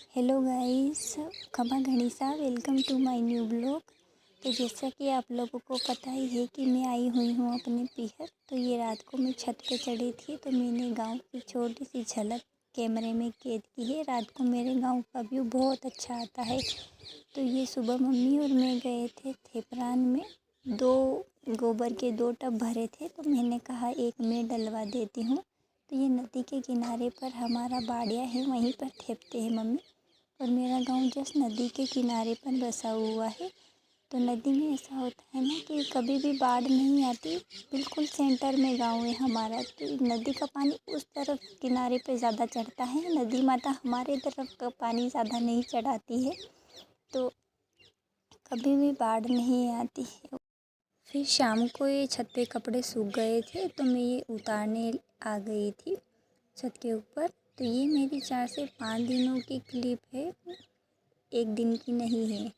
Hello guys, खमा गणिसा welcome to my new blog. तो जैसा कि आप लोगों को पता ही है कि मैं आई हुई हूँ अपने पीहर। तो ये रात को मैं छत पे चढ़ी थी तो मैंने गांव की छोटी सी झलक कैमरे में कैद की है। रात को मेरे गांव का व्यू बहुत अच्छा आता है। तो ये सुबह मम्मी और मैं गए थे थेपरान में। दो गोबर के 2 टब भरे थे तो मैंने कहा एक मैं डलवा देती हूँ। तो ये नदी के किनारे पर हमारा बाड़िया है, वहीं पर थेपते हैं मम्मी। और मेरा गांव जस्ट नदी के किनारे पर बसा हुआ है। तो नदी में ऐसा होता है ना कि कभी भी बाढ़ नहीं आती। बिल्कुल सेंटर में गांव है हमारा। तो नदी का पानी उस तरफ किनारे पे ज़्यादा चढ़ता है, नदी माता हमारे तरफ का पानी ज़्यादा नहीं चढ़ाती है। तो कभी भी बाढ़ नहीं आती है। फिर शाम को ये छत पे कपड़े सूख गए थे तो मैं ये उतारने आ गई थी छत के ऊपर। तो ये मेरी 4 से 5 दिनों की क्लिप है, एक दिन की नहीं है।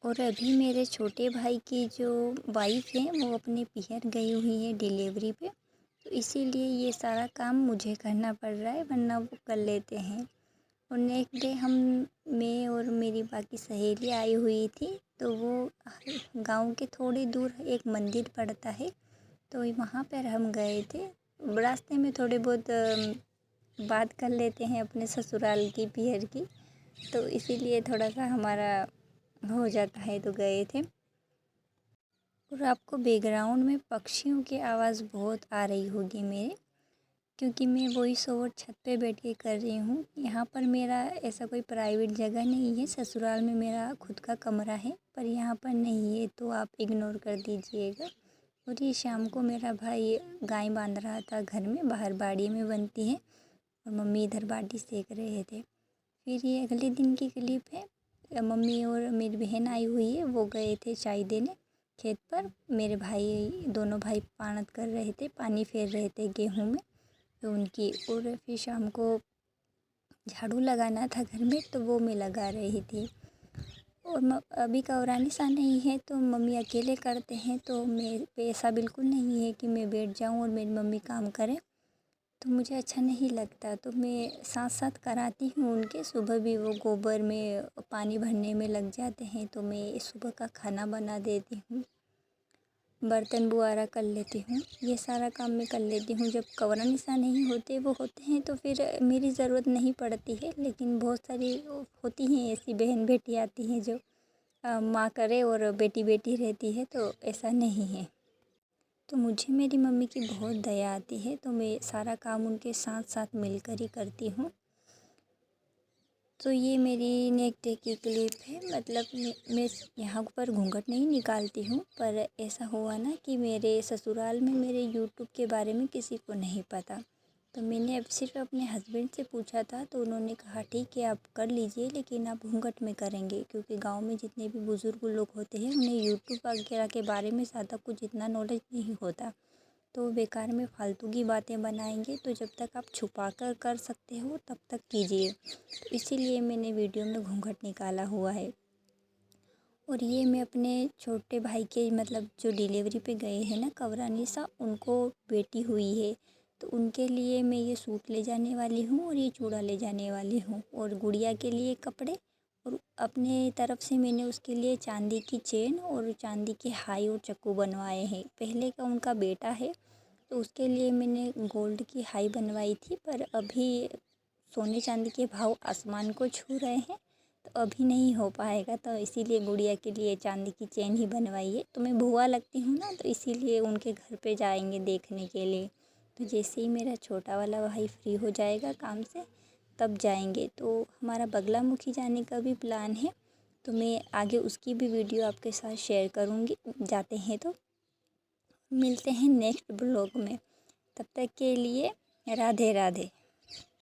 और अभी मेरे छोटे भाई की जो वाइफ है वो अपने पीहर गई हुई है डिलीवरी पे। तो इसीलिए ये सारा काम मुझे करना पड़ रहा है, वरना वो कर लेते हैं। और नेक्स्ट डे मैं और मेरी बाकी सहेली आई हुई थी। तो वो गांव के थोड़ी दूर एक मंदिर पड़ता है तो वहाँ पर हम गए थे। रास्ते में थोड़े बहुत बात कर लेते हैं अपने ससुराल की पीहर की। तो इसीलिए थोड़ा सा हमारा हो जाता है, तो गए थे। और आपको बैकग्राउंड में पक्षियों की आवाज़ बहुत आ रही होगी मेरे, क्योंकि मैं वॉइस ओवर छत पे बैठ के कर रही हूँ। यहाँ पर मेरा ऐसा कोई प्राइवेट जगह नहीं है। ससुराल में मेरा खुद का कमरा है पर यहाँ पर नहीं है, तो आप इग्नोर कर दीजिएगा। और ये शाम को मेरा भाई गाय बांध रहा था घर में, बाहर बाड़ी में बनती है, और मम्मी इधर बाटी सेक रहे थे। फिर ये अगले दिन की क्लिप है। मम्मी और मेरी बहन आई हुई है, वो गए थे चाय देने खेत पर। मेरे भाई दोनों भाई पानत कर रहे थे, पानी फेर रहे थे गेहूं में तो उनकी। और फिर शाम को झाड़ू लगाना था घर में तो वो मैं लगा रही थी। और अभी कवरानी सा नहीं है तो मम्मी अकेले करते हैं, तो मेरे पे ऐसा बिल्कुल नहीं है कि मैं बैठ जाऊं और मेरी मम्मी काम करें। तो मुझे अच्छा नहीं लगता, तो मैं साथ साथ कराती हूँ उनके। सुबह भी वो गोबर में पानी भरने में लग जाते हैं तो मैं सुबह का खाना बना देती हूँ, बर्तन बुआरा कर लेती हूँ। ये सारा काम मैं कर लेती हूँ। जब कवरा निशा नहीं होते, वो होते हैं तो फिर मेरी ज़रूरत नहीं पड़ती है। लेकिन बहुत सारी होती हैं ऐसी बहन बेटी आती हैं जो माँ करे और बेटी बेटी रहती है, तो ऐसा नहीं है। तो मुझे मेरी मम्मी की बहुत दया आती है, तो मैं सारा काम उनके साथ साथ मिलकर ही करती हूँ। तो ये मेरी नेक्स्ट डे की क्लिप है। मतलब मैं यहाँ पर घूंघट नहीं निकालती हूँ, पर ऐसा हुआ ना कि मेरे ससुराल में मेरे यूट्यूब के बारे में किसी को नहीं पता। तो मैंने अब सिर्फ अपने हस्बैंड से पूछा था तो उन्होंने कहा ठीक है आप कर लीजिए, लेकिन आप घूंघट में करेंगे, क्योंकि गांव में जितने भी बुज़ुर्ग लोग होते हैं उन्हें यूट्यूब वगैरह के बारे में ज़्यादा कुछ इतना नॉलेज नहीं होता। तो बेकार में फालतू की बातें बनाएंगे। तो जब तक आप छुपा कर सकते हो तब तक कीजिए। तो इसीलिए मैंने वीडियो में घूंघट निकाला हुआ है। और ये मैं अपने छोटे भाई के मतलब जो डिलीवरी पे गए हैं ना कवरानी सा, उनको बेटी हुई है तो उनके लिए मैं ये सूट ले जाने वाली हूँ और ये चूड़ा ले जाने वाली हूँ, और गुड़िया के लिए कपड़े। और अपने तरफ से मैंने उसके लिए चांदी की चेन और चांदी के हाई और चक्कू बनवाए हैं। पहले का उनका बेटा है तो उसके लिए मैंने गोल्ड की हाई बनवाई थी, पर अभी सोने चांदी के भाव आसमान को छू रहे हैं तो अभी नहीं हो पाएगा। तो इसीलिए गुड़िया के लिए चांदी की चेन ही बनवाई है। तो मैं बुआ लगती हूँ ना, तो इसीलिए उनके घर पे जाएंगे देखने के लिए। तो जैसे ही मेरा छोटा वाला भाई फ्री हो जाएगा काम से तब जाएंगे। तो हमारा बगलामुखी जाने का भी प्लान है, तो मैं आगे उसकी भी वीडियो आपके साथ शेयर करूँगी जाते हैं। तो मिलते हैं नेक्स्ट ब्लॉग में, तब तक के लिए राधे राधे।